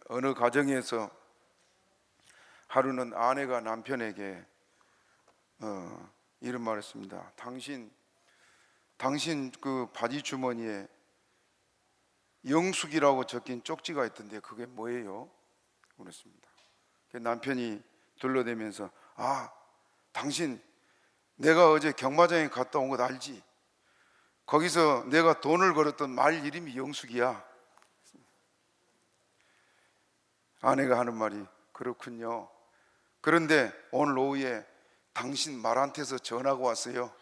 어느 가정에서 하루는 아내가 남편에게 이런 말을 했습니다. 당신 그 바지 주머니에 영숙이라고 적힌 쪽지가 있던데 그게 뭐예요? 그랬습니다. 남편이 둘러대면서 당신 내가 어제 경마장에 갔다 온 것 알지? 거기서 내가 돈을 걸었던 말 이름이 영숙이야. 아내가 하는 말이 그렇군요. 그런데 오늘 오후에 당신 말한테서 전화가 왔어요.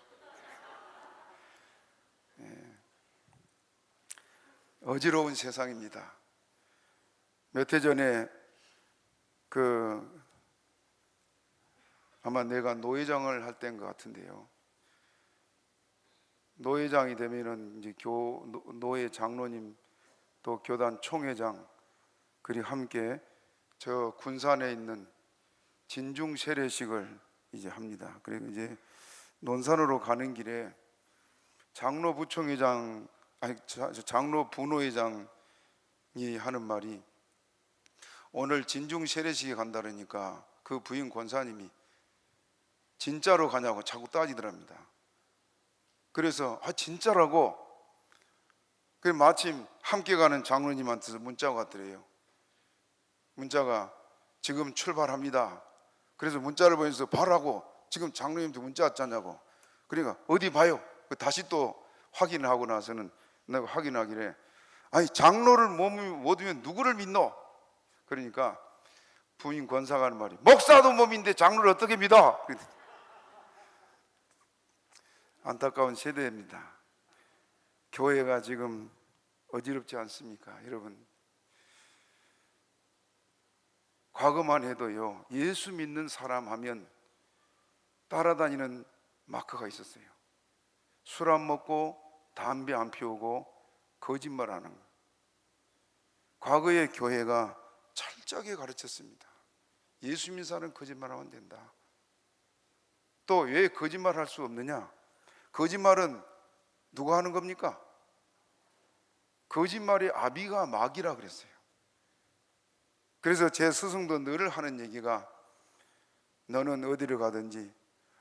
어지러운 세상입니다. 몇 해 전에 아마 내가 노회장을 할 때인 것 같은데요. 노회장이 되면은 이제 노회 장로님 또 교단 총회장 그리고 함께 저 군산에 있는 진중 세례식을 이제 합니다. 그리고 이제 논산으로 가는 길에 장로 부노회장이 하는 말이 오늘 진중 세례식에 간다 그러니까 그 부인 권사님이 진짜로 가냐고 자꾸 따지더랍니다. 그래서 진짜라고. 그래서 마침 함께 가는 장로님한테서 문자가 왔더래요. 문자가 지금 출발합니다. 그래서 문자를 보내서 바라고 지금 장로님한테 문자 왔잖냐고. 그러니까 어디 봐요. 다시 또 확인을 하고 나서는 내가 확인하기를 장로를 못 믿으면 누구를 믿노? 그러니까 부인 권사가 하는 말이 목사도 못 믿는데 장로를 어떻게 믿어? 안타까운 세대입니다. 교회가 지금 어지럽지 않습니까? 여러분, 과거만 해도요, 예수 믿는 사람 하면 따라다니는 마크가 있었어요. 술 안 먹고 담배 안 피우고 거짓말하는 거. 과거의 교회가 철저하게 가르쳤습니다. 예수 믿는 사람은 거짓말하면 된다. 또 왜 거짓말할 수 없느냐? 거짓말은 누가 하는 겁니까? 거짓말의 아비가 마귀라 그랬어요. 그래서 제 스승도 늘 하는 얘기가 너는 어디를 가든지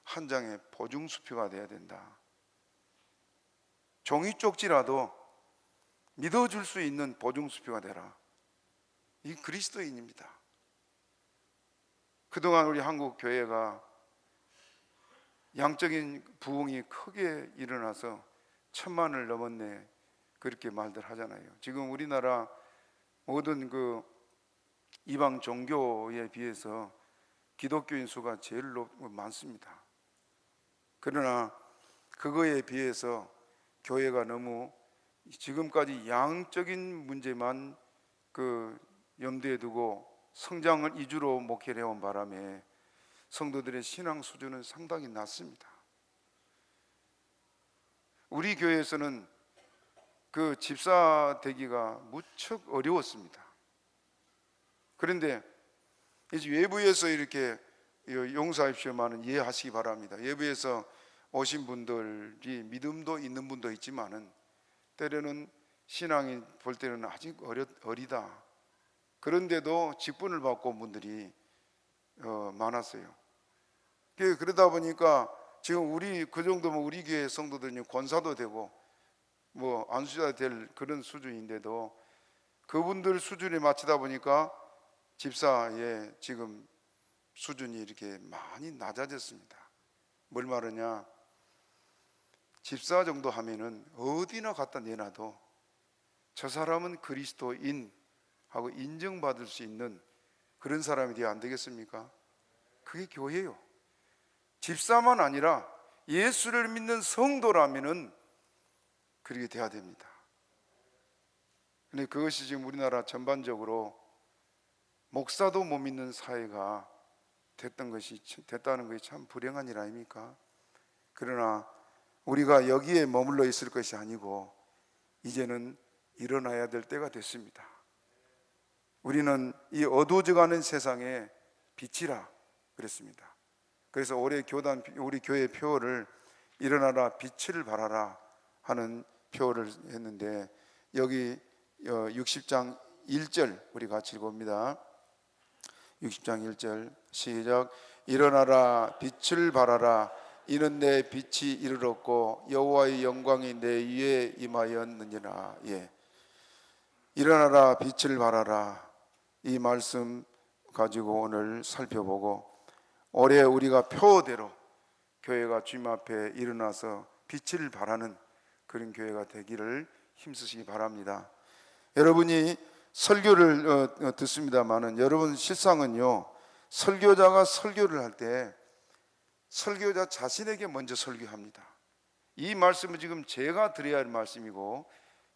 한 장의 보증수표가 돼야 된다. 종이 쪽지라도 믿어줄 수 있는 보증수표가 되라. 이 그리스도인입니다. 그동안 우리 한국 교회가 양적인 부흥이 크게 일어나서 1000만을 넘었네 그렇게 말들 하잖아요. 지금 우리나라 모든 이방 종교에 비해서 기독교인 수가 제일 많습니다. 그러나 그거에 비해서 교회가 너무 지금까지 양적인 문제만 염두에 두고 성장을 이주로 목회를 해온 바람에 성도들의 신앙 수준은 상당히 낮습니다. 우리 교회에서는 집사 되기가 무척 어려웠습니다. 그런데 이제 외부에서 이렇게 용서하십시오만은 이해하시기 바랍니다. 외부에서 오신 분들이 믿음도 있는 분도 있지만은 때로는 신앙이 볼 때는 아직 어리다. 그런데도 직분을 받고 온 분들이 많았어요. 그러다 보니까 지금 그 정도면 우리 교회 성도들은 권사도 되고 안수자 될 그런 수준인데도 그분들 수준에 맞추다 보니까 집사의 지금 수준이 이렇게 많이 낮아졌습니다. 뭘 말하냐? 집사 정도 하면은 어디나 갖다 내놔도 저 사람은 그리스도인 하고 인정받을 수 있는 그런 사람이 되어야 안 되겠습니까? 그게 교회예요. 집사만 아니라 예수를 믿는 성도라면은 그렇게 돼야 됩니다. 근데 그것이 지금 우리나라 전반적으로 목사도 못 믿는 사회가 됐다는 것이 참 불행한 일 아닙니까? 그러나 우리가 여기에 머물러 있을 것이 아니고 이제는 일어나야 될 때가 됐습니다. 우리는 이 어두워져가는 세상에 빛이라 그랬습니다. 그래서 올해 우리 교회 표어를 일어나라 빛을 발하라 하는 표어를 했는데 여기 60장 1절 우리 같이 읽어봅니다. 60장 1절 시작. 일어나라 빛을 발하라 이는 내 빛이 이르렀고 여호와의 영광이 내 위에 임하였느니라. 예. 일어나라 빛을 발하라, 이 말씀 가지고 오늘 살펴보고 올해 우리가 표대로 교회가 주님 앞에 일어나서 빛을 발하는 그런 교회가 되기를 힘쓰시기 바랍니다. 여러분이 설교를 듣습니다마는 여러분 실상은요, 설교자가 설교를 할 때 설교자 자신에게 먼저 설교합니다. 이 말씀은 지금 제가 드려야 할 말씀이고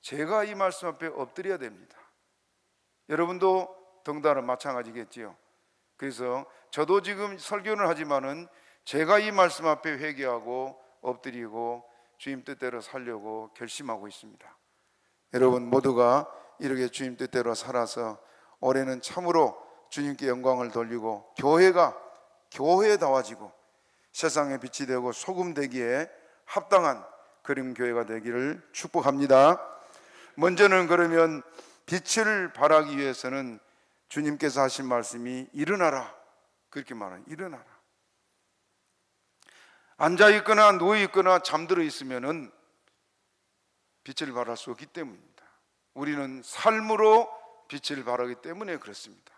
제가 이 말씀 앞에 엎드려야 됩니다. 여러분도 덩달아 마찬가지겠지요. 그래서 저도 지금 설교는 하지만은 제가 이 말씀 앞에 회개하고 엎드리고 주님 뜻대로 살려고 결심하고 있습니다. 여러분 모두가 이렇게 주님 뜻대로 살아서 올해는 참으로 주님께 영광을 돌리고 교회가 교회다워지고 세상의 빛이 되고 소금 되기에 합당한 그런 교회가 되기를 축복합니다. 먼저는 그러면 빛을 발하기 위해서는 주님께서 하신 말씀이 일어나라, 그렇게 말해요. 일어나라. 앉아있거나 누워있거나 잠들어 있으면은 빛을 발할 수 없기 때문입니다. 우리는 삶으로 빛을 발하기 때문에 그렇습니다.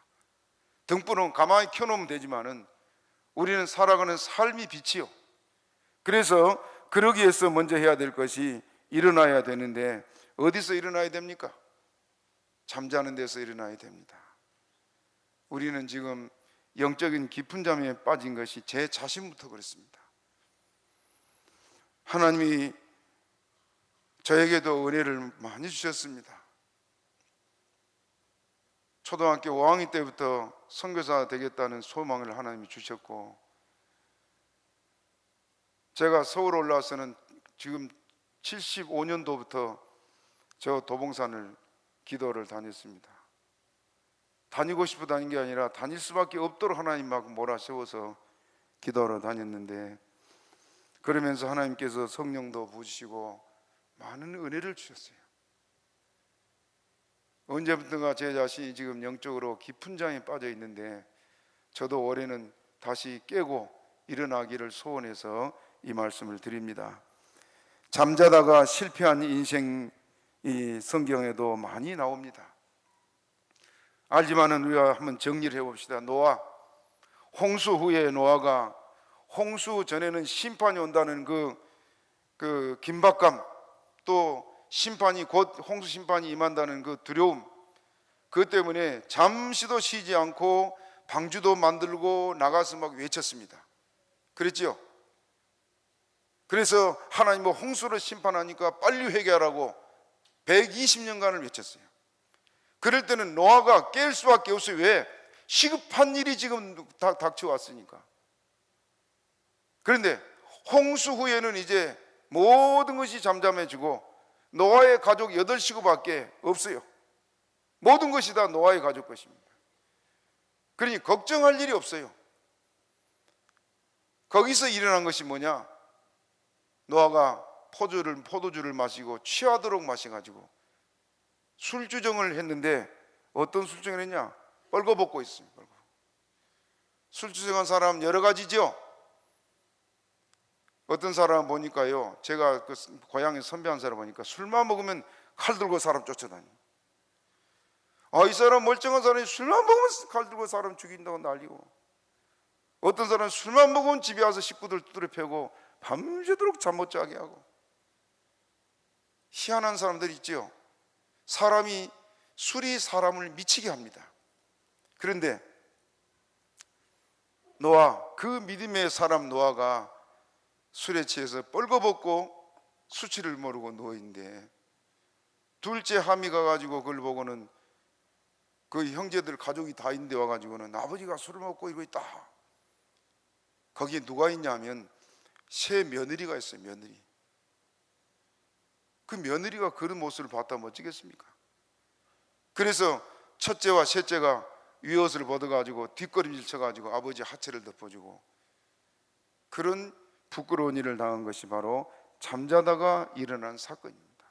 등불은 가만히 켜놓으면 되지만은 우리는 살아가는 삶이 빛이요. 그래서 그러기 위해서 먼저 해야 될 것이 일어나야 되는데 어디서 일어나야 됩니까? 잠자는 데서 일어나야 됩니다. 우리는 지금 영적인 깊은 잠에 빠진 것이 제 자신부터 그렇습니다. 하나님이 저에게도 은혜를 많이 주셨습니다. 초등학교 5학년 때부터 선교사 되겠다는 소망을 하나님이 주셨고, 제가 서울 올라와서는 지금 75년도부터 저 도봉산을 기도를 다녔습니다. 다니고 싶어 다닌 게 아니라 다닐 수밖에 없도록 하나님 막 몰아세워서 기도를 다녔는데, 그러면서 하나님께서 성령도 부으시고 많은 은혜를 주셨어요. 언제부턴가 제 자신이 지금 영적으로 깊은 잠에 빠져 있는데 저도 올해는 다시 깨고 일어나기를 소원해서 이 말씀을 드립니다. 잠자다가 실패한 인생이 성경에도 많이 나옵니다. 알지만은 우리가 한번 정리를 해봅시다. 노아, 홍수 후에 노아가 홍수 전에는 심판이 온다는 그 긴박감, 또 심판이 곧 홍수 심판이 임한다는 그 두려움, 그것 때문에 잠시도 쉬지 않고 방주도 만들고 나가서 막 외쳤습니다. 그랬지요? 그래서 하나님 뭐 홍수를 심판하니까 빨리 회개하라고 120년간을 외쳤어요. 그럴 때는 노아가 깰 수밖에 없어요. 왜? 시급한 일이 지금 닥쳐왔으니까. 그런데 홍수 후에는 이제 모든 것이 잠잠해지고 노아의 가족 8식구밖에 없어요. 모든 것이 다 노아의 가족 것입니다. 그러니 걱정할 일이 없어요. 거기서 일어난 것이 뭐냐? 노아가 포도주를 마시고 취하도록 마셔가지고 술주정을 했는데, 어떤 술주정을 했냐? 벌거벗고 있습니다. 술주정한 사람 여러 가지죠. 어떤 사람 보니까요, 제가 그 고향에 선배한 사람 보니까 술만 먹으면 칼 들고 사람 쫓아다니고, 이 사람 멀쩡한 사람이 술만 먹으면 칼 들고 사람 죽인다고 난리고, 어떤 사람은 술만 먹으면 집에 와서 식구들 두드려 패고 밤새도록 잠 못 자게 하고, 희한한 사람들 있죠. 술이 사람을 미치게 합니다. 그런데 노아, 그 믿음의 사람 노아가 술에 취해서 뻘거벗고 수치를 모르고 누워있는데, 둘째 함이 가가지고 그걸 보고는 그 형제들 가족이 다 있는데 와가지고는 아버지가 술을 먹고 이러고 있다. 거기에 누가 있냐면 새 며느리가 있어요. 며느리. 그 며느리가 그런 모습을 봤다면 어찌겠습니까? 그래서 첫째와 셋째가 위옷을 벗어가지고 뒷걸음질 쳐가지고 아버지 하체를 덮어주고, 그런 부끄러운 일을 당한 것이 바로 잠자다가 일어난 사건입니다.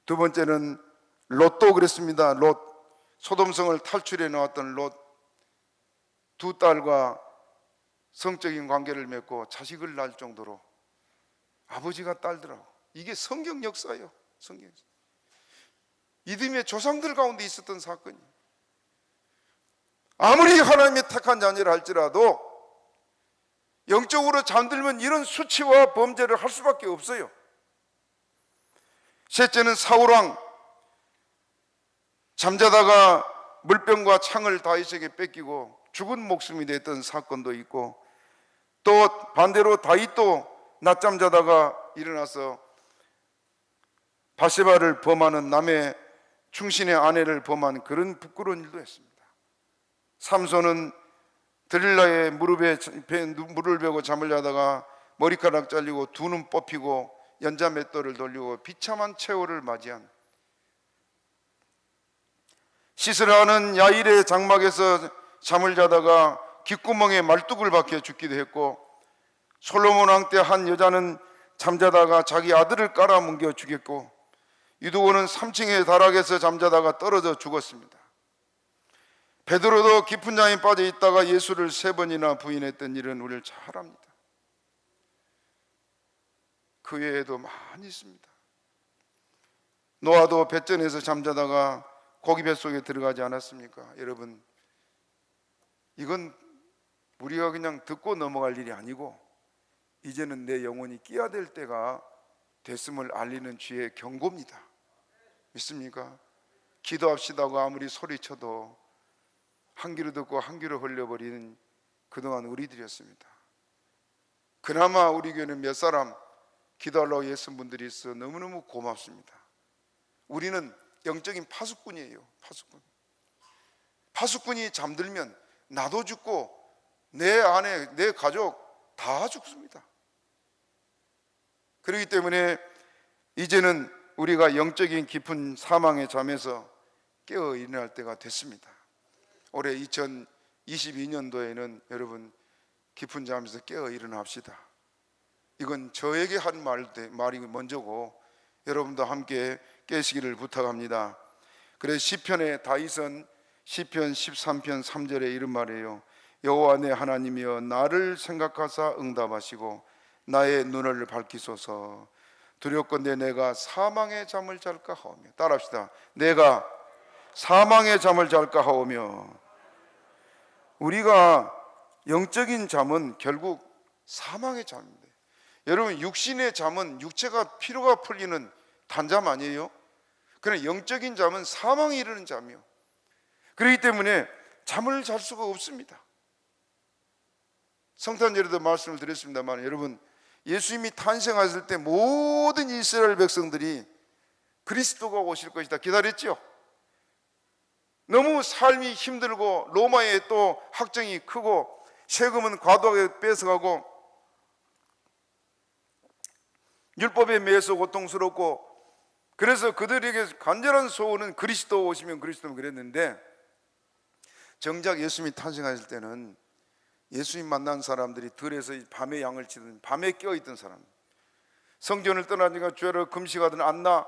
두 번째는 롯도 그랬습니다. 롯, 소돔성을 탈출해 나왔던 롯, 두 딸과 성적인 관계를 맺고 자식을 낳을 정도로 아버지가 딸들하고, 이게 성경 역사예요. 성경 역사. 이듬해 조상들 가운데 있었던 사건이, 아무리 하나님의 택한 자녀를 할지라도 영적으로 잠들면 이런 수치와 범죄를 할 수밖에 없어요. 셋째는 사울왕, 잠자다가 물병과 창을 다윗에게 뺏기고 죽은 목숨이 됐던 사건도 있고, 또 반대로 다윗도 낮잠 자다가 일어나서 바세바를 범하는, 남의 충신의 아내를 범한 그런 부끄러운 일도 했습니다. 삼손은 들릴라의 무릎에 물을 베고 잠을 자다가 머리카락 잘리고 두 눈 뽑히고 연자 맷돌을 돌리고 비참한 최후를 맞이한, 시스라는 야일의 장막에서 잠을 자다가 귓구멍에 말뚝을 박혀 죽기도 했고, 솔로몬 왕 때 한 여자는 잠자다가 자기 아들을 깔아뭉겨 죽였고, 유두고는 3층의 다락에서 잠자다가 떨어져 죽었습니다. 베드로도 깊은 잠에 빠져 있다가 예수를 3번이나 부인했던 일은 우리를 잘 압니다. 그 외에도 많이 있습니다. 노아도 뱃전에서 잠자다가 고기 뱃속에 들어가지 않았습니까? 여러분, 이건 우리가 그냥 듣고 넘어갈 일이 아니고 이제는 내 영혼이 끼어들 때가 됐음을 알리는 주의 경고입니다. 믿습니까? 기도합시다고 아무리 소리쳐도 한 귀로 듣고 한 귀로 흘려버리는 그동안 우리들이었습니다. 그나마 우리 교회는 몇 사람 기도하려고 애쓴 분들이 있어 너무너무 고맙습니다. 우리는 영적인 파수꾼이에요. 파수꾼이 잠들면 나도 죽고 내 아내, 내 가족 다 죽습니다. 그렇기 때문에 이제는 우리가 영적인 깊은 사망의 잠에서 깨어 일어날 때가 됐습니다. 올해 2022년도에는 여러분 깊은 잠에서 깨어 일어납시다. 이건 저에게 한 말이 먼저고 여러분도 함께 깨시기를 부탁합니다. 그래서 시편의 다윗은 시편 13편 3절에 이런 말이에요. 여호와 내 하나님이여 나를 생각하사 응답하시고 나의 눈을 밝히소서. 두렵건대 내가 사망의 잠을 잘까 하오며. 따라합시다. 내가 사망의 잠을 잘까 하오며. 우리가 영적인 잠은 결국 사망의 잠입니다. 여러분, 육신의 잠은 육체가 피로가 풀리는 단잠 아니에요? 그러나 영적인 잠은 사망에 이르는 잠이요. 그렇기 때문에 잠을 잘 수가 없습니다. 성탄절에도 말씀을 드렸습니다만, 여러분, 예수님이 탄생하실 때 모든 이스라엘 백성들이 그리스도가 오실 것이다 기다렸죠. 너무 삶이 힘들고 로마의 또 학정이 크고 세금은 과도하게 뺏어가고 율법에 매여서 고통스럽고, 그래서 그들에게 간절한 소원은 그리스도 오시면 그리스도면 그랬는데, 정작 예수님이 탄생하실 때는 예수님 만난 사람들이 들에서 밤에 양을 치던, 밤에 깨어있던 사람, 성전을 떠나니까 주야로 금식하던 안나,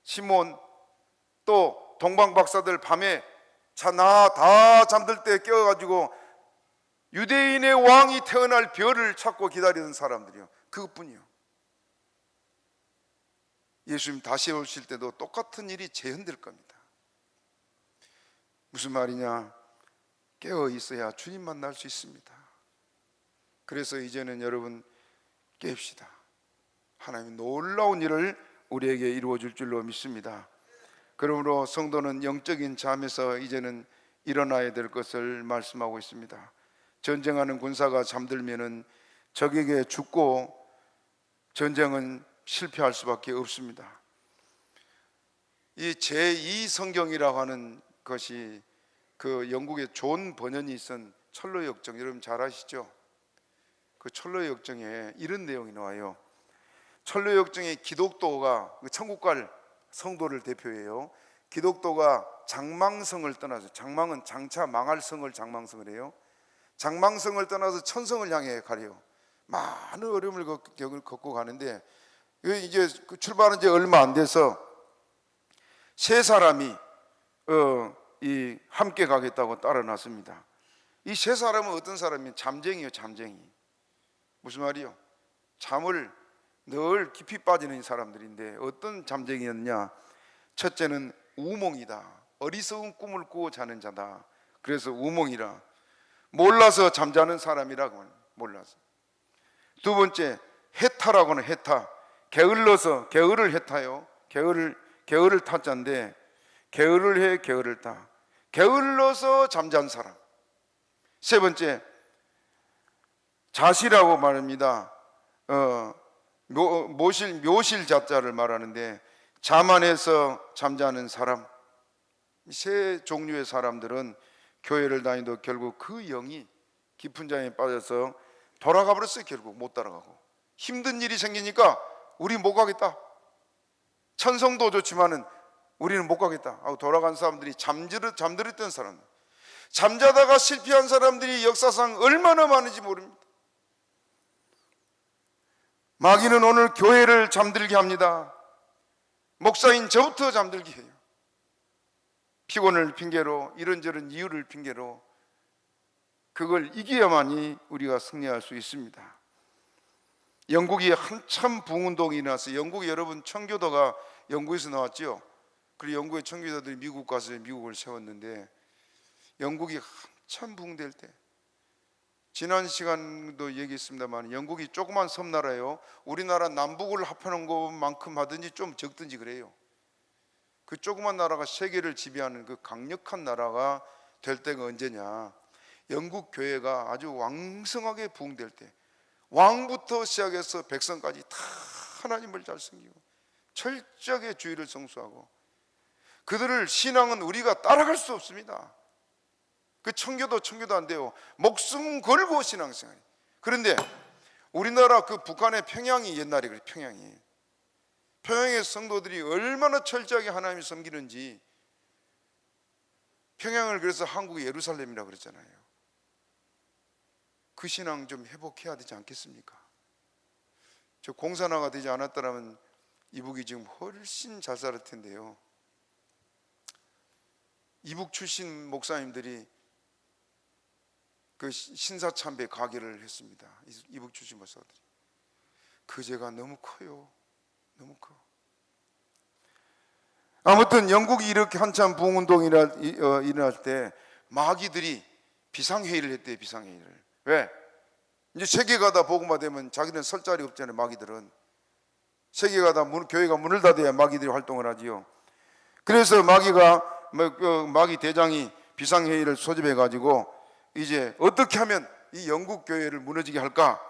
시몬, 또 동방박사들 밤에 나 다 잠들 때 깨어가지고 유대인의 왕이 태어날 별을 찾고 기다리던 사람들이요. 그것뿐이요. 예수님 다시 오실 때도 똑같은 일이 재현될 겁니다. 무슨 말이냐? 깨어 있어야 주님 만날 수 있습니다. 그래서 이제는 여러분 깹시다. 하나님이 놀라운 일을 우리에게 이루어 줄 줄로 믿습니다. 그러므로 성도는 영적인 잠에서 이제는 일어나야 될 것을 말씀하고 있습니다. 전쟁하는 군사가 잠들면은 적에게 죽고 전쟁은 실패할 수밖에 없습니다. 이 제2 성경이라고 하는 것이 그 영국의 존 버년이 쓴 철로 역정, 여러분 잘 아시죠? 그 철로 역정에 이런 내용이 나와요. 철로 역정에 기독도가 천국 갈 성도를 대표해요. 기독도가 장망성을 떠나서, 장망은 장차 망할 성을 장망성을 해요. 장망성을 떠나서 천성을 향해 가려요. 많은 어려움을 겪고 가는데, 이제 출발한 지 얼마 안 돼서 세 사람이 함께 가겠다고 따라 났습니다. 이 세 사람은 어떤 사람이에요? 잠쟁이요, 잠쟁이. 무슨 말이요? 잠을 늘 깊이 빠지는 사람들인데 어떤 잠쟁이였냐? 첫째는 우몽이다. 어리석은 꿈을 꾸고 자는 자다. 그래서 우몽이라. 몰라서 잠자는 사람이라고. 몰라서. 두 번째, 해타라고 하는 해타. 게을러서, 게으를 해타요. 게으를 타자인데 게으를 해, 게으를 타. 게을러서 잠잔 사람. 세 번째, 자시라고 말합니다. 묘실 자자를 말하는데 자만해서 잠자는 사람. 세 종류의 사람들은 교회를 다니도 결국 그 영이 깊은 잠에 빠져서 돌아가 버렸어요. 결국 못 따라가고 힘든 일이 생기니까 우리 못 가겠다. 천성도 좋지만은 우리는 못 가겠다 하고 돌아간 사람들이 잠들었던 사람, 잠자다가 실패한 사람들이 역사상 얼마나 많은지 모릅니다. 마귀는 오늘 교회를 잠들게 합니다. 목사인 저부터 잠들게 해요. 피곤을 핑계로, 이런저런 이유를 핑계로. 그걸 이겨야만이 우리가 승리할 수 있습니다. 영국이 한참 부흥운동이 일어나서, 영국이 여러분 청교도가 영국에서 나왔죠. 그리고 영국의 청교도들이 미국 가서 미국을 세웠는데, 영국이 한참 부흥될 때, 지난 시간도 얘기했습니다만 영국이 조그만 섬나라예요. 우리나라 남북을 합해놓은 것만큼 하든지 좀 적든지 그래요. 그 조그만 나라가 세계를 지배하는 그 강력한 나라가 될 때가 언제냐? 영국 교회가 아주 왕성하게 부흥될 때, 왕부터 시작해서 백성까지 다 하나님을 잘 섬기고 철저하게 주의를 성수하고, 그들을 신앙은 우리가 따라갈 수 없습니다. 그 청교도 안 돼요. 목숨 걸고 신앙생활. 그런데 우리나라 그 북한의 평양이 옛날에 그래. 평양의 성도들이 얼마나 철저하게 하나님을 섬기는지. 평양을 그래서 한국의 예루살렘이라고 그랬잖아요. 그 신앙 좀 회복해야 되지 않겠습니까? 저 공산화가 되지 않았더라면 이북이 지금 훨씬 잘 살을 텐데요. 이북 출신 목사님들이 그 신사참배 가게를 했습니다. 이북 출신 목사들이. 그 죄가 너무 커요. 너무 커. 아무튼 영국이 이렇게 한참 부흥운동이 일어날 때 마귀들이 비상회의를 했대요. 비상회의를. 왜? 이제 세계가다 복음화 되면 자기는 설 자리 없잖아요. 마귀들은 세계가다 교회가 문을 닫아야 마귀들이 활동을 하지요. 그래서 마귀 대장이 비상회의를 소집해 가지고 이제 어떻게 하면 이 영국 교회를 무너지게 할까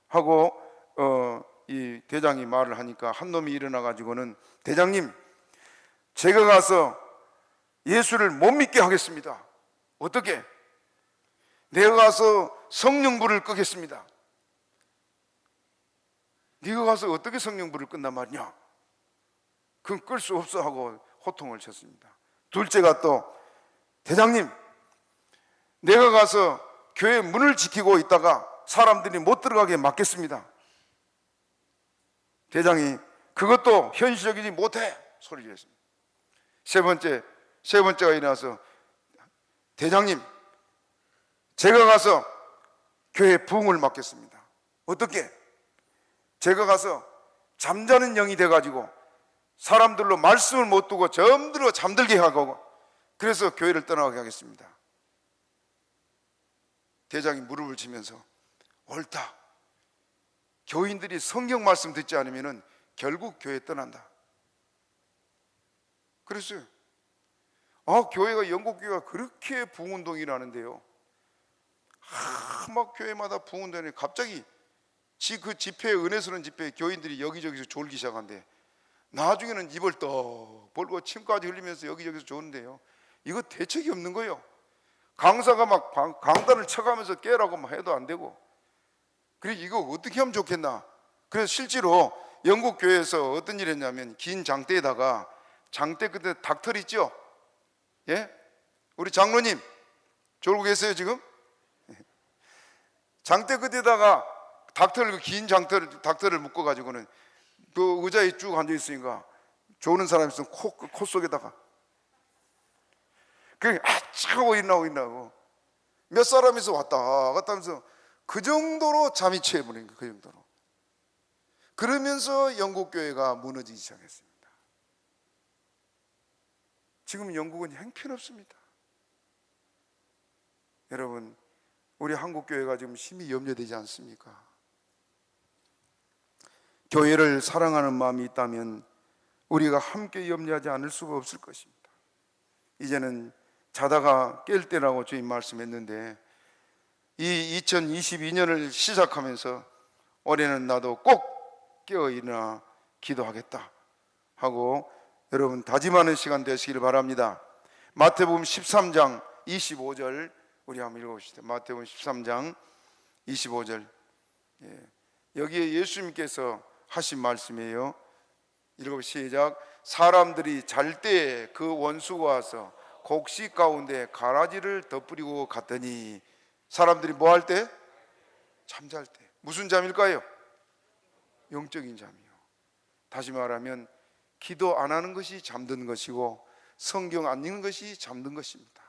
하고 이 대장이 말을 하니까 한 놈이 일어나 가지고는, 대장님, 제가 가서 예수를 못 믿게 하겠습니다. 어떻게? 내가 가서 성령불을 끄겠습니다. 네가 가서 어떻게 성령불을 끈단 말이냐? 그건 끌 수 없어 하고 호통을 쳤습니다. 둘째가 또, 대장님, 내가 가서 교회 문을 지키고 있다가 사람들이 못 들어가게 막겠습니다. 대장이 그것도 현실적이지 못해 소리를 했습니다. 세 번째가 일어나서, 대장님, 제가 가서 교회 부흥을 막겠습니다. 어떻게? 제가 가서 잠자는 영이 돼가지고 사람들로 말씀을 못 두고 점들어 잠들게 하고, 그래서 교회를 떠나게 하겠습니다. 대장이 무릎을 치면서, 옳다. 교인들이 성경 말씀 듣지 않으면 결국 교회 떠난다. 그랬어요. 교회가, 영국 교회가 그렇게 부흥운동이 일어나는데요, 막 교회마다 부흥운동이 갑자기 그 집회에, 은혜스러운 집회에 교인들이 여기저기서 졸기 시작한대. 나중에는 입을 떡 벌고 침까지 흘리면서 여기저기서 조는데요, 이거 대책이 없는 거예요. 강사가 막 강단을 쳐가면서 깨라고 막 해도 안 되고. 그래, 이거 어떻게 하면 좋겠나. 그래서 실제로 영국 교회에서 어떤 일을 했냐면, 긴 장대에다가, 장대 끝에 닥털 있죠? 예? 우리 장로님 졸고 계세요 지금? 장대 끝에다가 긴 닥털을 묶어가지고는 그 의자에 쭉 앉아있으니까 조는 사람이 있으면 코 속에다가 그냥 아차고 일어나고 몇 사람이서 왔다 갔다 하면서 그 정도로 잠이 취해버린 거예요. 그 정도로. 그러면서 영국 교회가 무너지기 시작했습니다. 지금 영국은 형편없습니다. 여러분, 우리 한국 교회가 지금 심히 염려되지 않습니까? 교회를 사랑하는 마음이 있다면 우리가 함께 염려하지 않을 수가 없을 것입니다. 이제는 자다가 깰 때라고 주님 말씀했는데, 이 2022년을 시작하면서 올해는 나도 꼭 깨어 일어나 기도하겠다 하고 여러분 다짐하는 시간 되시기를 바랍니다. 마태복음 13장 25절 우리 한번 읽어봅시다. 마태복음 13장 25절. 여기에 예수님께서 하신 말씀이에요. 읽어봅시다. 시작. 사람들이 잘 때 그 원수가 와서 곡식 가운데 가라지를 덧뿌리고 갔더니, 사람들이 뭐 할 때? 잠잘 때. 무슨 잠일까요? 영적인 잠이요. 다시 말하면 기도 안 하는 것이 잠든 것이고 성경 안 읽는 것이 잠든 것입니다.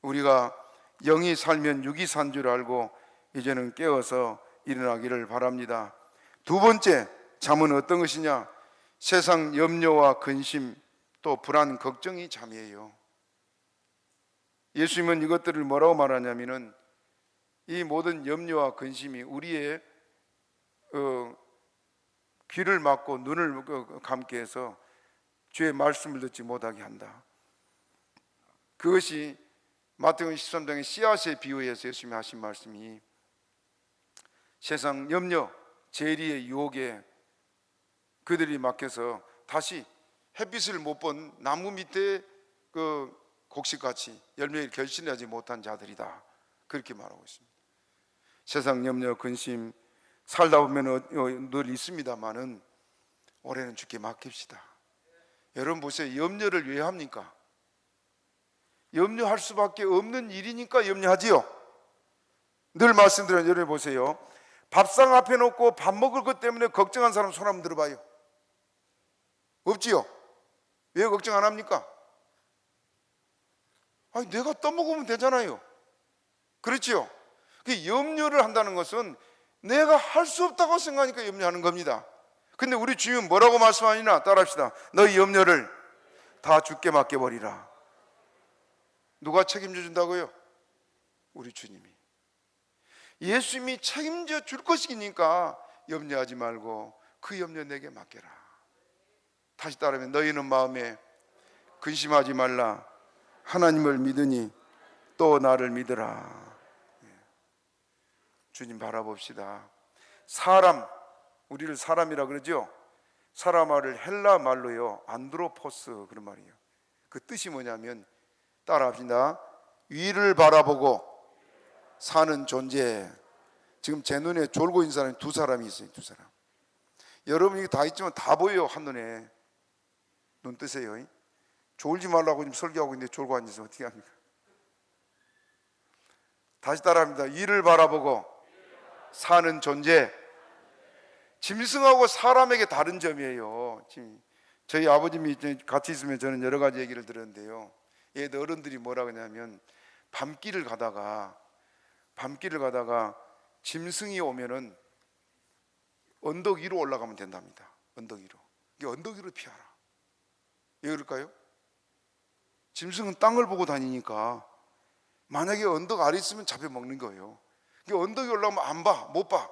우리가 영이 살면 육이 산 줄 알고 이제는 깨어서 일어나기를 바랍니다. 두 번째 잠은 어떤 것이냐? 세상 염려와 근심 또 불안, 걱정이 잠이에요. 예수님은 이것들을 뭐라고 말하냐면은 이 모든 염려와 근심이 우리의 귀를 막고 눈을 감게 해서 주의 말씀을 듣지 못하게 한다. 그것이 마태복음 13장의 씨앗에 비유해서 예수님이 하신 말씀이, 세상 염려, 재리의 유혹에 그들이 막혀서 다시 햇빛을 못 본 나무 밑에 그 곡식같이 열매를 결실하지 못한 자들이다. 그렇게 말하고 있습니다. 세상 염려, 근심 살다 보면 늘 있습니다만은 올해는 주께 맡깁시다. 여러분 보세요. 염려를 왜 합니까? 염려할 수밖에 없는 일이니까 염려하지요. 늘 말씀드려요. 여러분 보세요. 밥상 앞에 놓고 밥 먹을 것 때문에 걱정한 사람 손 한번 들어봐요. 없지요? 왜 걱정 안 합니까? 아니, 내가 떠먹으면 되잖아요. 그렇지요? 염려를 한다는 것은 내가 할 수 없다고 생각하니까 염려하는 겁니다. 근데 우리 주님은 뭐라고 말씀하시나? 따라합시다. 너희 염려를 다 주께 맡겨버리라. 누가 책임져 준다고요? 우리 주님이. 예수님이 책임져 줄 것이니까 염려하지 말고 그 염려 내게 맡겨라. 다시 따르면 너희는 마음에 근심하지 말라. 하나님을 믿으니 또 나를 믿으라. 주님 바라봅시다. 사람, 우리를 사람이라 그러죠. 사람 말을 헬라 말로요, 안드로포스 그런 말이에요. 그 뜻이 뭐냐면, 따라합시다. 위를 바라보고 사는 존재. 지금 제 눈에 졸고 있는 사람이 두 사람이 있어요. 두 사람. 여러분 이게 다 있지만 다 보여요. 한눈에. 눈 뜨세요. 졸지 말라고 지금 설교하고 있는데 졸고 앉아서 어떻게 합니까? 다시 따라합니다. 위를 바라보고 사는 존재. 짐승하고 사람에게 다른 점이에요. 지금 저희 아버님이 같이 있으면 저는 여러 가지 얘기를 들었는데요. 얘들 어른들이 뭐라고 하냐면, 밤길을 가다가 짐승이 오면은 언덕 위로 올라가면 된답니다. 언덕 위로. 이게 언덕 위로 피하라. 왜 그럴까요? 짐승은 땅을 보고 다니니까 만약에 언덕 아래 있으면 잡혀먹는 거예요. 언덕 위에 올라가면 안 봐, 못 봐.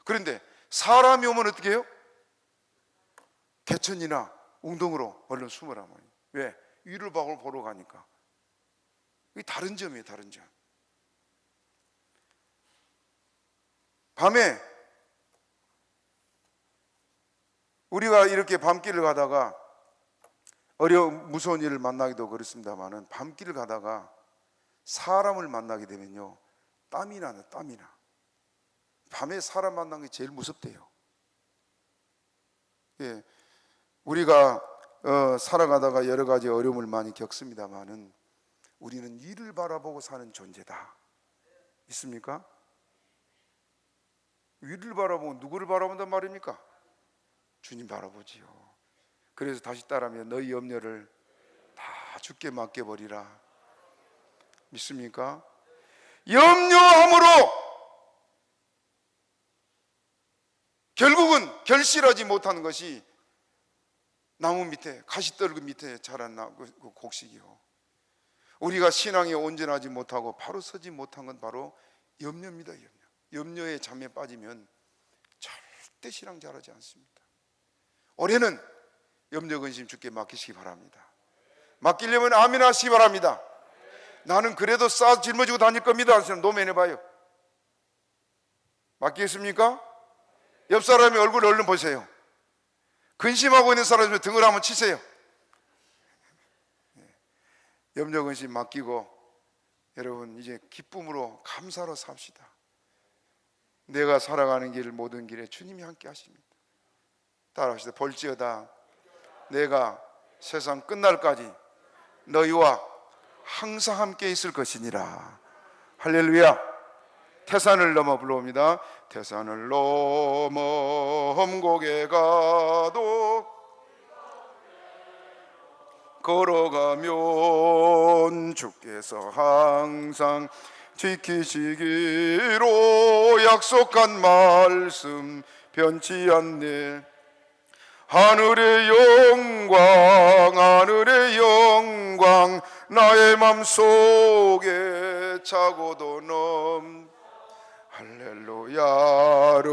그런데 사람이 오면 어떻게 해요? 개천이나 웅덩으로 얼른 숨으라 말이에요. 왜? 위를 보러 가니까. 이게 다른 점이에요. 다른 점. 밤에 우리가 이렇게 밤길을 가다가 무서운 일을 만나기도 그렇습니다만은, 밤길을 가다가 사람을 만나게 되면요, 땀이 나요. 땀이 나. 밤에 사람 만나는 게 제일 무섭대요. 예, 우리가 살아가다가 여러 가지 어려움을 많이 겪습니다만은 우리는 이를 바라보고 사는 존재다. 있습니까? 위를 바라보고 누구를 바라본단 말입니까? 주님 바라보지요. 그래서 다시 따라하면 너희 염려를 다 주께 맡겨버리라. 믿습니까? 염려함으로 결국은 결실하지 못하는 것이 나무 밑에, 가시떨그 밑에 자란 그 곡식이요, 우리가 신앙에 온전하지 못하고 바로 서지 못한 건 바로 염려입니다. 염려의 잠에 빠지면 절대 신앙 잘하지 않습니다. 올해는 염려 근심 주께 맡기시기 바랍니다. 맡기려면 아멘 하시기 바랍니다. 나는 그래도 싸 짊어지고 다닐 겁니다 하는 사람 노면해봐요. 맡기겠습니까? 옆 사람의 얼굴 얼른 보세요. 근심하고 있는 사람이 등을 한번 치세요. 염려 근심 맡기고 여러분 이제 기쁨으로 감사로 삽시다. 내가 살아가는 길 모든 길에 주님이 함께 하십니다. 따라합시다. 볼지어다 내가 세상 끝날까지 너희와 항상 함께 있을 것이니라. 할렐루야. 태산을 넘어 불러옵니다. 태산을 넘어 험곡에 가도 걸어가면 주께서 항상 지키시기로 약속한 말씀 변치 않네. 하늘의 영광 나의 맘속에 차고도 넘 할렐루야를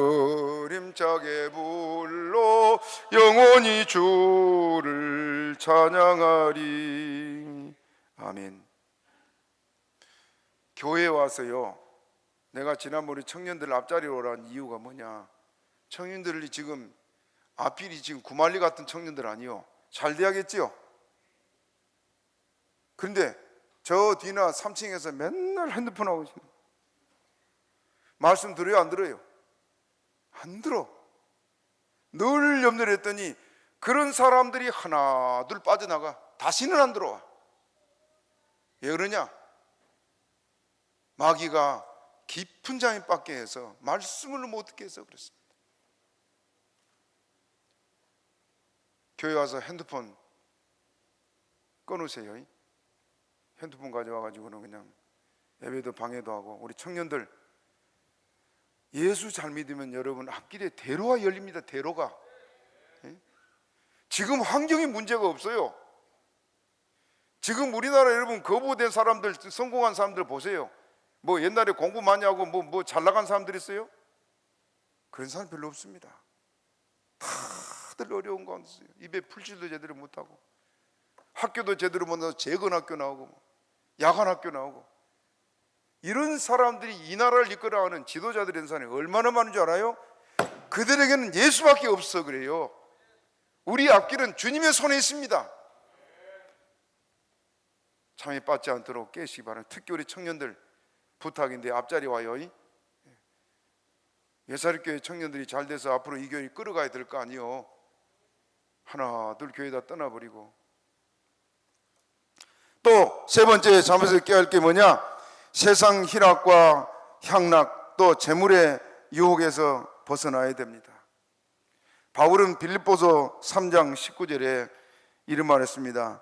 힘차게 불러 영원히 주를 찬양하리. 아멘. 교회에 와서요, 내가 지난번에 청년들 앞자리로 오라는 이유가 뭐냐, 청년들이 지금 앞길이 지금 구말리 같은 청년들 아니요, 잘 돼야겠지요. 그런데 저 뒤나 3층에서 맨날 핸드폰 하고 있어요. 말씀 들어요 안 들어요? 안 들어. 늘 염려를 했더니 그런 사람들이 하나 둘 빠져나가 다시는 안 들어와. 왜 그러냐? 마귀가 깊은 잠에 빠게 해서 말씀을 못 듣게 해서 그렇습니다. 교회 와서 핸드폰 꺼놓으세요. 핸드폰 가져와가지고는 그냥 예배도 방해도 하고. 우리 청년들 예수 잘 믿으면 여러분 앞길에 대로가 열립니다. 대로가. 지금 환경이 문제가 없어요. 지금 우리나라 여러분 거부된 사람들, 성공한 사람들 보세요. 뭐 옛날에 공부 많이 하고 뭐 잘 나간 사람들 있어요? 그런 사람 별로 없습니다. 다들 어려운 가운데 있어요. 입에 풀칠도 제대로 못하고, 학교도 제대로 못 나와서 재건학교 나오고 야간학교 나오고. 이런 사람들이 이 나라를 이끌어가는 지도자들인 사람이 얼마나 많은 줄 알아요? 그들에게는 예수밖에 없어. 그래요. 우리 앞길은 주님의 손에 있습니다. 잠에 빠지지 않도록 깨시기 바랍니다. 특히 우리 청년들 부탁인데 앞자리 와요. 예사립교회 청년들이 잘 돼서 앞으로 이 교회를 끌어가야 될 거 아니요. 하나 둘 교회 다 떠나버리고. 또 세 번째 잠에서 깨야 할 게 뭐냐? 세상 희락과 향락, 또 재물의 유혹에서 벗어나야 됩니다. 바울은 빌립보서 3장 19절에 이런 말 했습니다.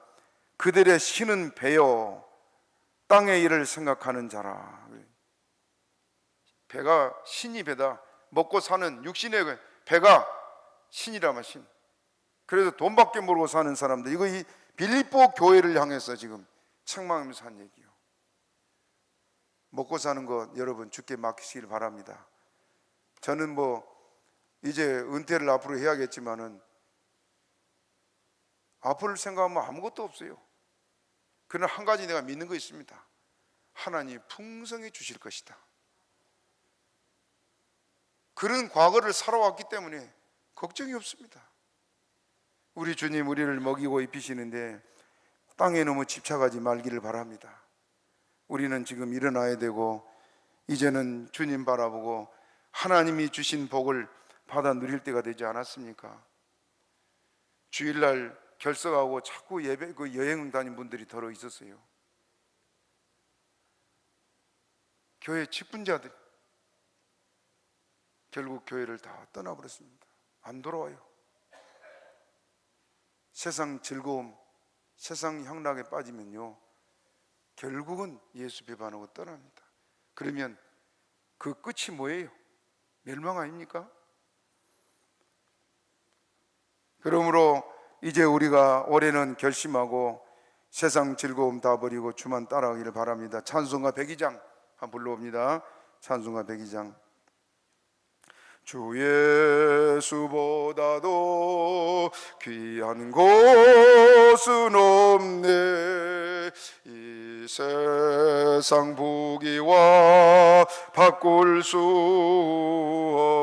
그들의 신은 배요 땅의 일을 생각하는 자라. 배가 신이 배다. 먹고 사는 육신의 배가 신이라면 신. 그래서 돈밖에 모르고 사는 사람들, 이거 이 빌립보 교회를 향해서 지금 책망하면서 한 얘기요. 먹고 사는 것 여러분 주께 맡기시길 바랍니다. 저는 뭐 이제 은퇴를 앞으로 해야겠지만은 앞을 생각하면 아무것도 없어요. 그러나 한 가지 내가 믿는 거 있습니다. 하나님 풍성히 주실 것이다. 그런 과거를 살아왔기 때문에 걱정이 없습니다. 우리 주님 우리를 먹이고 입히시는데 땅에 너무 집착하지 말기를 바랍니다. 우리는 지금 일어나야 되고 이제는 주님 바라보고 하나님이 주신 복을 받아 누릴 때가 되지 않았습니까? 주일날 결석하고 자꾸 예배 여행 다닌 분들이 더러 있었어요. 교회 직분자들 결국 교회를 다 떠나버렸습니다. 안 돌아와요. 세상 즐거움, 세상 향락에 빠지면요, 결국은 예수 배반하고 떠납니다. 그러면 그 끝이 뭐예요? 멸망 아닙니까? 그러므로 이제 우리가 올해는 결심하고 세상 즐거움 다 버리고 주만 따라가기를 바랍니다. 찬송가 102장 한번 불러봅니다. 찬송가 102장. 주 예수보다도 귀한 곳은 없네. 이 세상 부귀와 바꿀 수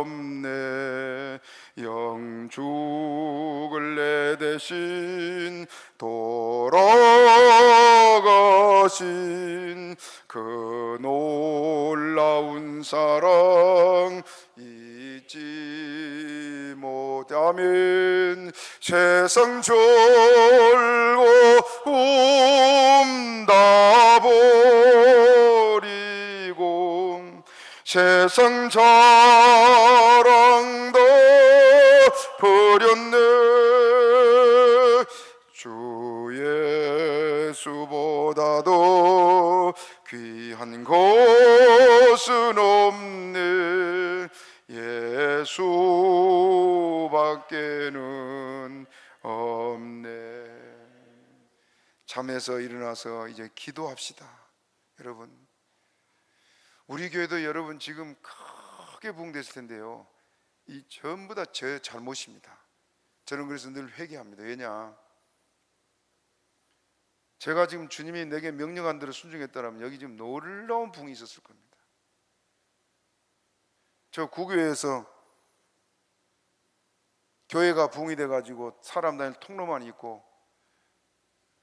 없네. 영죽을 내 대신 돌아가신 그 놀라운 사랑 잊지 못하면 세상 즐거움 다 버리고 세상 자랑도 버렸네. 주 예수보다도 귀한 것은 없네. 예수밖에는 없네. 잠에서 일어나서 이제 기도합시다. 여러분, 우리 교회도 여러분 지금 크게 부흥됐을 텐데요, 이 전부 다 제 잘못입니다. 저는 그래서 늘 회개합니다. 왜냐, 제가 지금 주님이 내게 명령한 대로 순종했다면 여기 지금 놀라운 부흥이 있었을 겁니다. 저 구교회에서 교회가 부흥이 돼가지고 사람 다닐 통로만 있고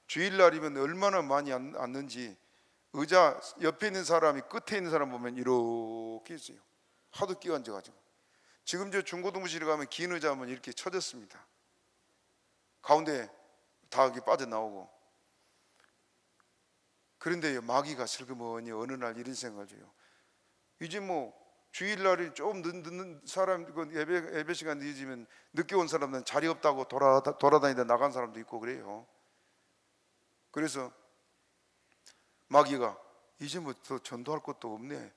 주일날이면 얼마나 많이 앉는지 의자 옆에 있는 사람이 끝에 있는 사람 보면 이렇게 있어요. 하도 끼어 앉아가지고. 지금 저 중고등부실에 가면 긴 의자 하면 이렇게 쳐졌습니다. 가운데 다 이렇게 빠져나오고. 그런데 마귀가 슬그머니 어느 날 이런 생각을 줘요. 이제 뭐 주일날이 좀 늦는 사람, 예배 시간 늦으면 늦게 온 사람들은 자리 없다고 돌아다니다 나간 사람도 있고 그래요. 그래서 마귀가 이제 뭐 더 전도할 것도 없네,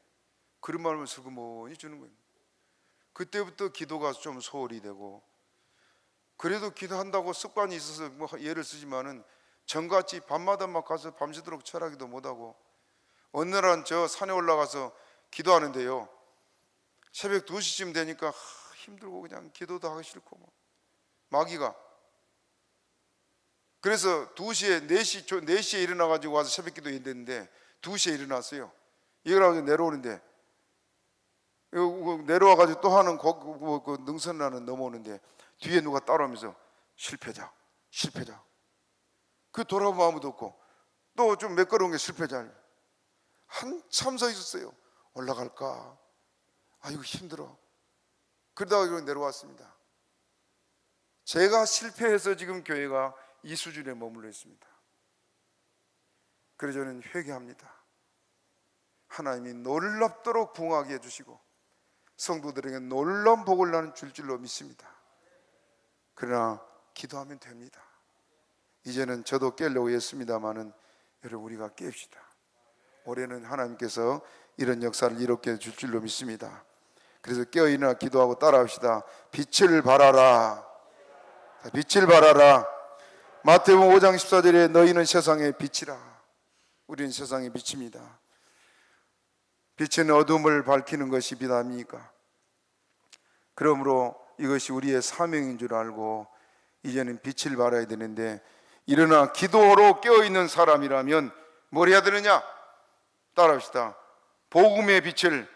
그런 말을 슬그머니 주는 거예요. 그때부터 기도가 좀 소홀히 되고, 그래도 기도한다고 습관이 있어서 뭐 예를 쓰지만은 전같이 밤마다 막 가서 밤새도록 철하기도 못하고, 어느 날은 저 산에 올라가서 기도하는데요, 새벽 2시쯤 되니까 힘들고 그냥 기도도 하기 싫고 뭐. 마귀가 그래서 4시에 일어나가지고 와서 새벽 기도 했는데 2시에 일어났어요. 일어나서 내려오는데, 내려와가지고 또 하는 그 능선라는 넘어오는데 뒤에 누가 따라오면서 실패자. 그 돌아보면 아무도 없고 또 좀 몇 걸음 게 실패자. 한참 서 있었어요. 올라갈까? 아이고 힘들어. 그러다가 내려왔습니다. 제가 실패해서 지금 교회가 이 수준에 머물러 있습니다. 그래서 저는 회개합니다. 하나님이 놀랍도록 부흥하게 해주시고 성도들에게 놀라운 복을 나는 줄 줄로 믿습니다. 그러나 기도하면 됩니다. 이제는 저도 깨려고 했습니다마는 여러분, 우리가 깹시다. 올해는 하나님께서 이런 역사를 이롭게 해줄 줄로 믿습니다. 그래서 깨어있나 기도하고 따라합시다. 빛을 발하라. 빛을 발하라. 마태복음 5장 14절에 너희는 세상의 빛이라. 우리는 세상의 빛입니다. 빛은 어둠을 밝히는 것이 빛 아닙니까? 그러므로 이것이 우리의 사명인 줄 알고 이제는 빛을 발해야 되는데, 일어나 기도로 깨어있는 사람이라면 뭘 해야 되느냐? 따라합시다. 복음의 빛을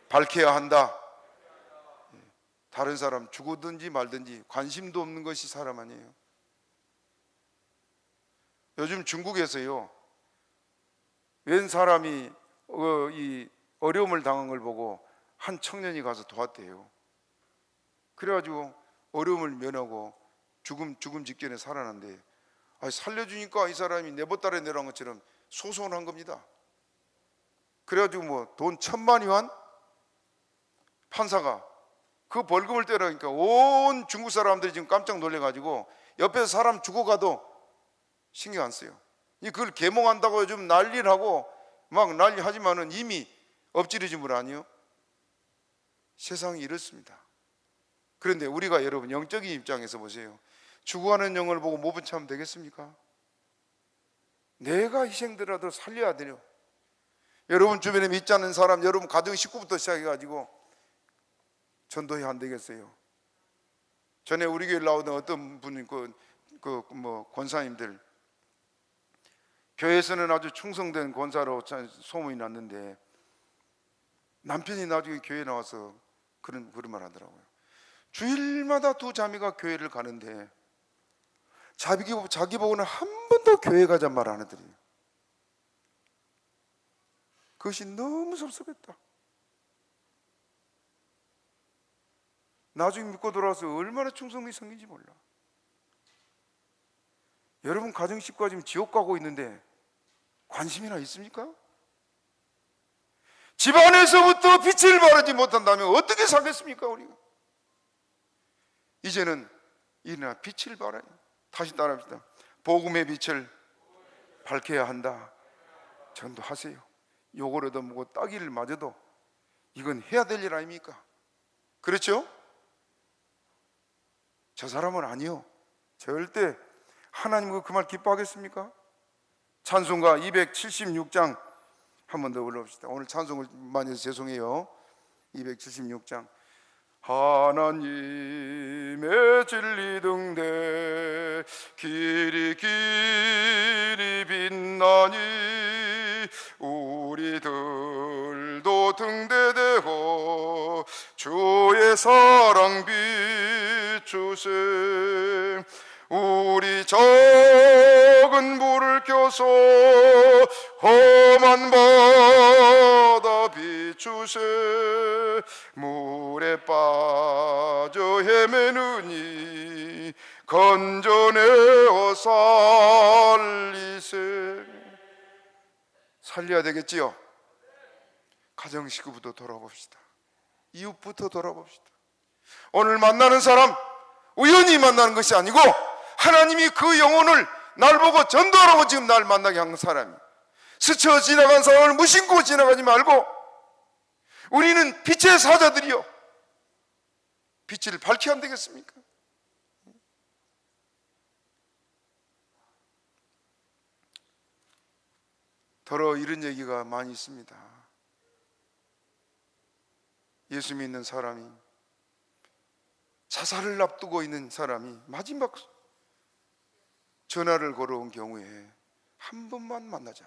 밝혀야 한다. 다른 사람 죽었든지 말든지 관심도 없는 것이 사람 아니에요. 요즘 중국에서요, 웬 사람이 이 어려움을 당한 걸 보고 한 청년이 가서 도왔대요. 그래가지고 어려움을 면하고 죽음 직전에 살아난대. 살려주니까 이 사람이 네보따에 내려간 것처럼 소송을 한 겁니다. 그래가지고 뭐 돈 1,000만 위안? 판사가 그 벌금을 떼라니까 온 중국 사람들이 지금 깜짝 놀래가지고 옆에서 사람 죽어가도 신경 안 써요. 그걸 계몽한다고 요즘 난리를 하고 막 난리하지만은 이미 엎질러진 분 아니에요? 세상이 이렇습니다. 그런데 우리가 여러분 영적인 입장에서 보세요. 죽어가는 영을 보고 못 참으면 되겠습니까? 내가 희생되라도 살려야 돼요. 여러분 주변에 믿지 않는 사람, 여러분 가정 식구부터 시작해가지고 전도해 안 되겠어요? 전에 우리 교회 나오던 어떤 분이 권사님들, 교회에서는 아주 충성된 권사로 소문이 났는데 남편이 나중에 교회에 나와서 그런 말 하더라고요. 주일마다 두 자매가 교회를 가는데 자기 보고는 한 번도 교회 가자 말 안 하더래요. 그것이 너무 섭섭했다. 나중에 믿고 돌아와서 얼마나 충성이 생긴지 몰라. 여러분 가정 식구가 지금 지옥 가고 있는데 관심이나 있습니까? 집안에서부터 빛을 발하지 못한다면 어떻게 살겠습니까 우리가? 이제는 일어나 빛을 발하니, 다시 따라합시다. 복음의 빛을 밝혀야 한다. 전도하세요. 욕을 얻어먹고 따기를 맞아도 이건 해야 될 일 아닙니까? 그렇죠? 저 사람은 아니요, 절대 하나님 그 말 기뻐하겠습니까? 찬송가 276장 한 번 더 올라옵시다. 오늘 찬송을 많이 해서 죄송해요. 276장. 하나님의 진리 등대 길이 빛나니 우리들도 등대되어 주의 사랑 비추세. 우리 적은 불을 켜서 험한 바다 비추세. 물에 빠져 헤매느니 건져내어 살리세. 살려야 되겠지요? 가정 식구부터 돌아봅시다. 이웃부터 돌아봅시다. 오늘 만나는 사람 우연히 만나는 것이 아니고 하나님이 그 영혼을 날 보고 전도하라고 지금 날 만나게 한 사람이, 스쳐 지나간 사람을 무심코 지나가지 말고 우리는 빛의 사자들이요, 빛을 밝혀야 안 되겠습니까? 더러 이런 얘기가 많이 있습니다. 예수 믿는 사람이, 자살을 앞두고 있는 사람이 마지막 전화를 걸어온 경우에 한 번만 만나자.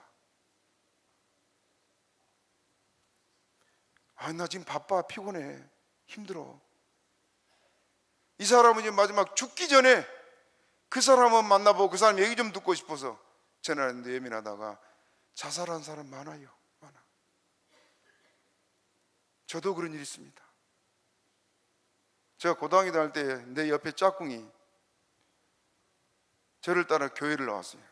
나 지금 바빠, 피곤해, 힘들어. 이 사람은 이제 마지막 죽기 전에 그 사람은 만나보고 그 사람 얘기 좀 듣고 싶어서 전화했는데 예민하다가 자살한 사람 많아요. 많아. 저도 그런 일이 있습니다. 제가 고등학교 다닐 때 내 옆에 짝꿍이 저를 따라 교회를 나왔어요.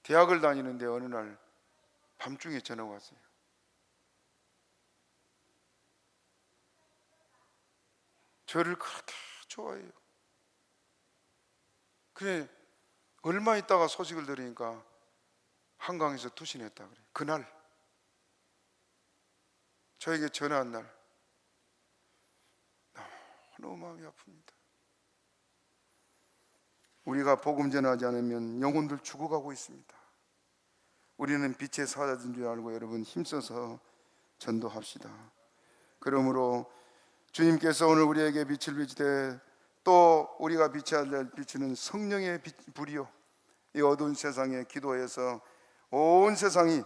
대학을 다니는데 어느 날 밤중에 전화가 왔어요. 저를 그렇게 좋아해요. 그래, 얼마 있다가 소식을 들으니까 한강에서 투신했다 그래. 그날 저에게 전화한 날 너무 마음이 아픕니다. 우리가 복음 전하지 않으면 영혼들 죽어가고 있습니다. 우리는 빛의 사자인 줄 알고 여러분 힘써서 전도합시다. 그러므로 주님께서 오늘 우리에게 빛을 비추되 또 우리가 비추는 성령의 불이요, 이 어두운 세상에 기도해서 온 세상이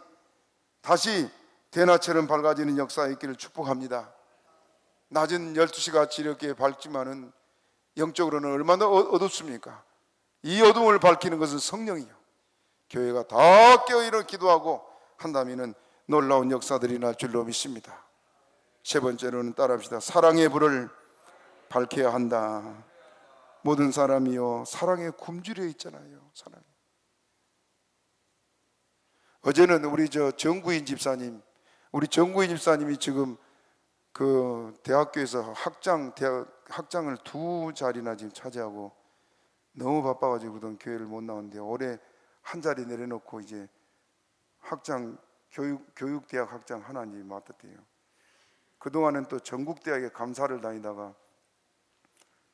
다시 대낮처럼 밝아지는 역사가 있기를 축복합니다. 낮은 12시 같이 이렇게 밝지만은 영적으로는 얼마나 어둡습니까? 이 어둠을 밝히는 것은 성령이요, 교회가 다 깨어있어 기도하고 한다면 놀라운 역사들이 날 줄로 믿습니다. 세 번째로는 따라합시다. 사랑의 불을 밝혀야 한다. 모든 사람이요 사랑에 굶주려 있잖아요. 사랑. 어제는 우리 정구인 집사님, 우리 정구인 집사님이 지금 그 대학교에서 학장을 2자리나 지금 차지하고 너무 바빠가지고 그동안 교회를 못 나오는데 올해 한 자리 내려놓고 이제 학장 교육대학 학장 하나 이제 맡았대요. 그동안은 또 전국대학에 감사를 다니다가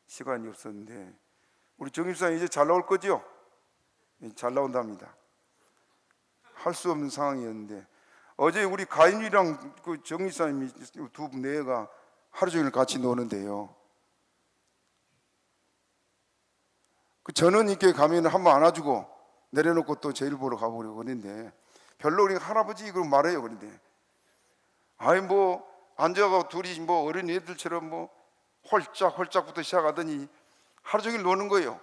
시간이 없었는데 우리 정입사님 이제 잘 나올 거죠? 잘 나온답니다. 할 수 없는 상황이었는데 어제 우리 가인이랑 그 정입사님이 두 내가 하루 종일 같이 노는데요. 그 저는 이렇게 가면 한번 안아주고 내려놓고 또 제일 보러 가보려고 그러는데 별로 우리 할아버지 그럼 말해요. 그런데 아이 뭐 앉아가 둘이 뭐 어린 애들처럼 뭐 홀짝홀짝부터 시작하더니 하루 종일 노는 거예요.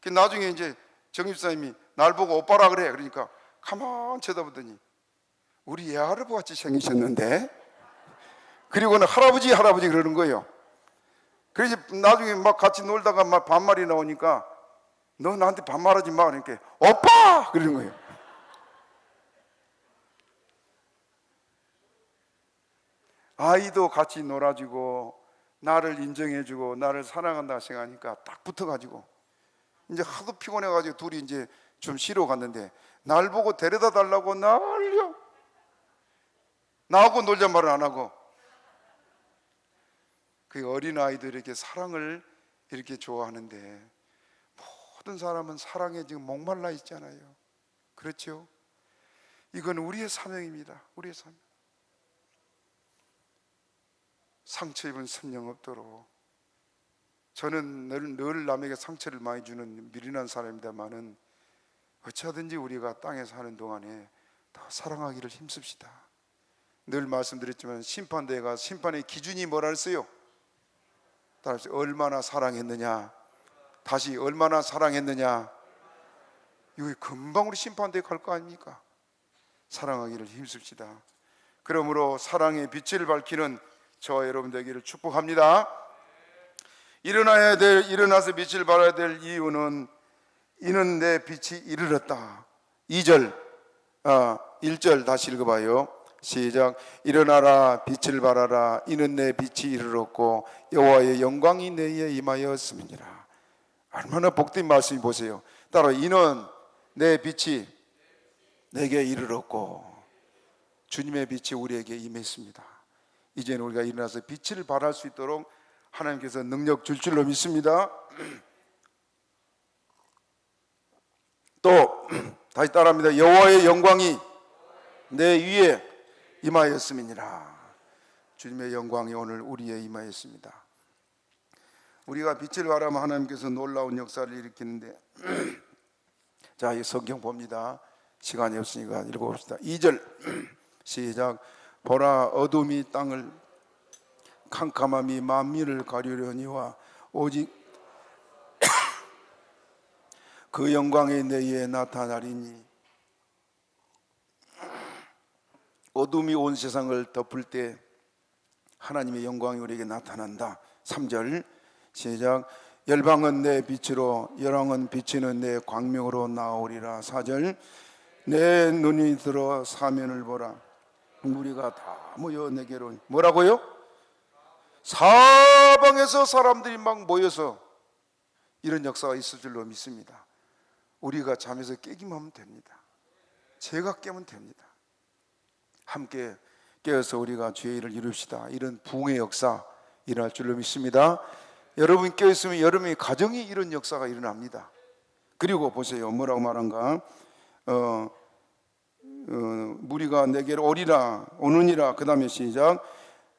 그 나중에 이제 정입사님이 날 보고 오빠라 그래. 그러니까 가만 쳐다보더니 우리 애할아버 같이 생기셨는데 그리고는 할아버지 그러는 거예요. 그래서 나중에 막 같이 놀다가 막 반말이 나오니까 너 나한테 반말하지 마. 그러니까 오빠 그러는 거예요. 아이도 같이 놀아주고 나를 인정해주고 나를 사랑한다 생각하니까 딱 붙어가지고 이제 하도 피곤해가지고 둘이 이제 좀 쉬러 갔는데 날 보고 데려다 달라고 난리야. 나하고 놀자 말을 안 하고. 그 어린 아이들이 이렇게 사랑을 이렇게 좋아하는데 모든 사람은 사랑에 지금 목말라 있잖아요. 그렇죠? 이건 우리의 사명입니다. 우리의 사명. 상처 입은 심령 없도록. 저는 늘 남에게 상처를 많이 주는 미련한 사람입니다만은 어찌하든지 우리가 땅에 사는 동안에 더 사랑하기를 힘씁시다. 늘 말씀드렸지만 심판대에 가서 심판의 기준이 뭐라 했어요? 다시 얼마나 사랑했느냐. 다시 얼마나 사랑했느냐. 이거 금방 우리 심판대에 갈 거 아닙니까? 사랑하기를 힘씁시다. 그러므로 사랑의 빛을 밝히는 저와 여러분 되기를 축복합니다. 일어나서 빛을 발해야 될 이유는 이는 내 빛이 이르렀다. 1절 다시 읽어봐요. 시작. 일어나라 빛을 발하라 이는 내 빛이 이르렀고 여호와의 영광이 내게 임하였음이니라. 얼마나 복된 말씀이 보세요. 따로 이는 내 빛이 내게 이르렀고 주님의 빛이 우리에게 임했습니다. 이제는 우리가 일어나서 빛을 발할 수 있도록 하나님께서 능력 줄 줄로 믿습니다. 또 다시 따라합니다. 여호와의 영광이 내 위에 임하였음이니라. 주님의 영광이 오늘 우리에 임하였습니다. 우리가 빛을 발하면 하나님께서 놀라운 역사를 일으키는데 자, 이 성경 봅니다. 시간이 없으니까 읽어봅시다. 2절 시작. 보라 어둠이 땅을 캄캄함이 만민을 가리려니와 오직 그 영광이 내게 나타나리니. 어둠이 온 세상을 덮을 때 하나님의 영광이 우리에게 나타난다. 3절 시작. 열방은 내 빛으로 열왕은 비치는 내 광명으로 나오리라. 4절 내 눈이 들어 사면을 보라 무리가 다 모여 내게로. 뭐라고요? 사방에서 사람들이 막 모여서 이런 역사가 있을 줄로 믿습니다. 우리가 잠에서 깨기만 하면 됩니다. 제가 깨면 됩니다. 함께 깨어서 우리가 주의 일을 이룹시다. 이런 부흥의 역사 일어날 줄로 믿습니다. 여러분 깨어있으면 여러분의 가정이 이런 역사가 일어납니다. 그리고 보세요. 뭐라고 말한가? 무리가 내게로 오느니라. 그 다음에 시작.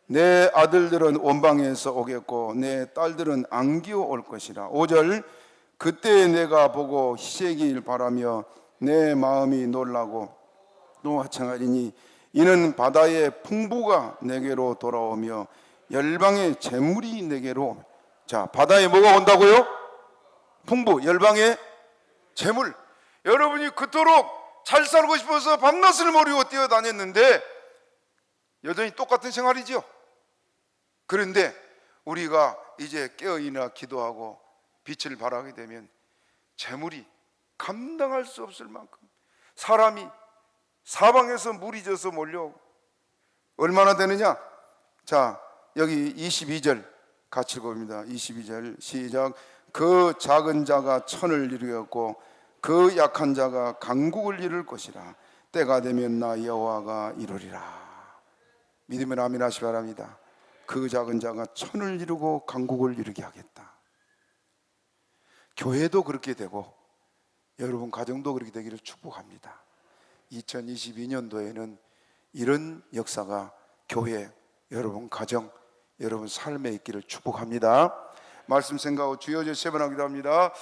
내 아들들은 원방에서 오겠고 내 딸들은 안기어 올 것이라. 5절 그때 내가 보고 희색이길 바라며 내 마음이 놀라고 또 화창하리니 이는 바다의 풍부가 내게로 돌아오며 열방의 재물이 내게로. 자, 바다에 뭐가 온다고요? 풍부, 열방의 재물. 여러분이 그토록 잘 살고 싶어서 밤낮을 모르고 뛰어다녔는데 여전히 똑같은 생활이죠. 그런데 우리가 이제 깨어있나 기도하고 빛을 발하게 되면 재물이 감당할 수 없을 만큼 사람이 사방에서 물이 져서 몰려오고 얼마나 되느냐? 자, 여기 22절 같이 읽어봅니다. 22절 시작. 그 작은 자가 천을 이루었고 그 약한 자가 강국을 이룰 것이라. 때가 되면 나 여호와가 이루리라. 믿으면 아멘 하시 바랍니다. 그 작은 자가 천을 이루고 강국을 이루게 하겠다. 교회도 그렇게 되고 여러분 가정도 그렇게 되기를 축복합니다. 2022년도에는 이런 역사가 교회, 여러분 가정, 여러분 삶에 있기를 축복합니다. 말씀 생각하고 주여 제 세 번 하기도 합니다.